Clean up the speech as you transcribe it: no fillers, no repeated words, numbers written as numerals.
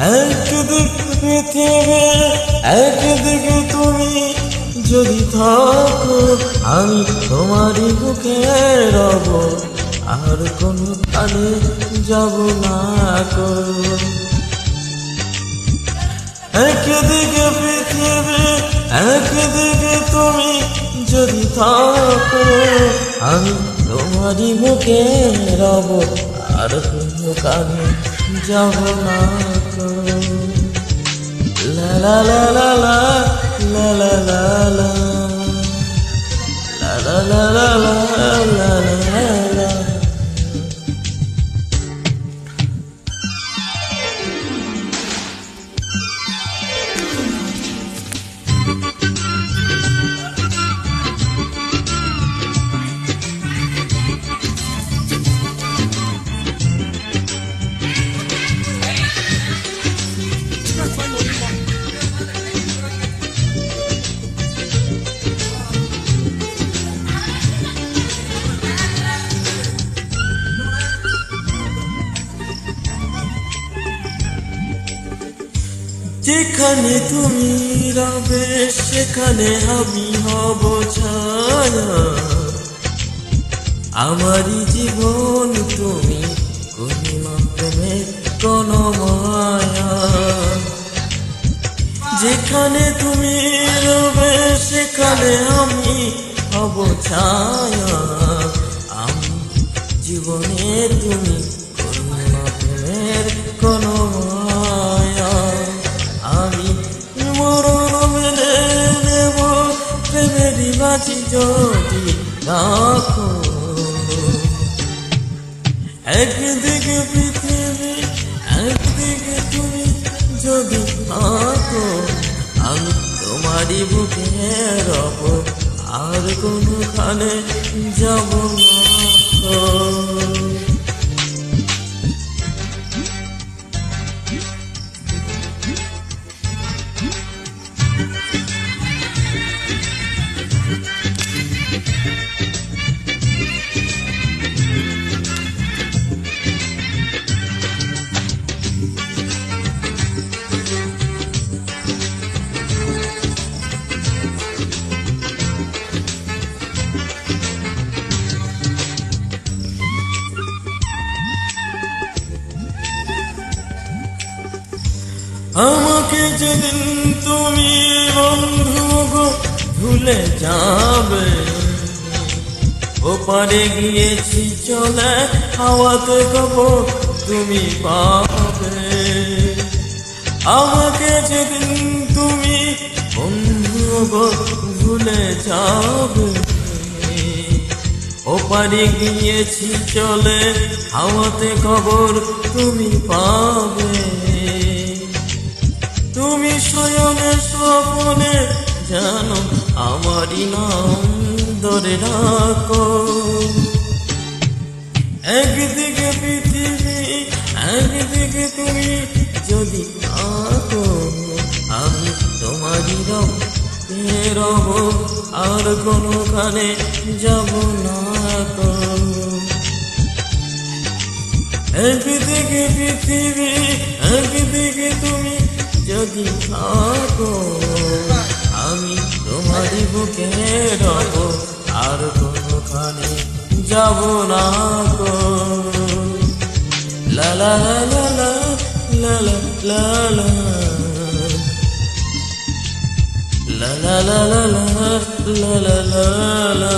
একদিকে পৃথিবী, একদিকে তুমি যদি থাকো, আমি তোমারই বুকে রব, আর কোনো কানে যাব না কো। একদিকে পৃথিবী, একদিকে তুমি যদি থাকো, আমি তোমারই বুকে রব, আর কোনো কানে যাব না কো। লা লা লা লা লা লা লা লা লা লা লা লা লা লা লা। যেখানে তুমি রবে সেখানে আমি হব ছায়া, আমারই জীবন তুমি করিমা প্রেমের কোন মায়া। যেখানে তুমি রবে সেখানে আমি হব ছায়া, আমি জীবনে তুমি করিমা প্রেমের কোন মায়া। আমি মরণ মেনে নেব প্রেমেরই বাঁচি যদি রাখো। একদিকে পৃথিবী, একদিকে তুমি যদি থাকো, আমি তোমারই বুকে রব, আর কোনোখানে যাব না কো। আমাকে যেদিন তুমি বন্ধু গো ভুলে যাবে, ওপারে গিয়েছি চলে হাওয়াতে খবর তুমি পাবে। আমাকে যেদিন তুমি বন্ধু গো ভুলে যাবে, ওপারে গিয়েছি চলে হাওয়াতে খবর তুমি পাবে। তুমি শয়নে স্বপনে জানো আমারই নাম ধরে রাখো। একদিকে পৃথিবী, একদিকে তুমি যদি থাকো, আমি তোমারই রব, আর কোনোখানে যাব না কো। একদিকে পৃথিবী, একদিকে তুমি যদি থাকো, আমি তোমারই বুকে রব, আর কোনোখানে যাব না কো। লা লা লা লা লা লা লা লা লা লা লা লা লা লা লা লা।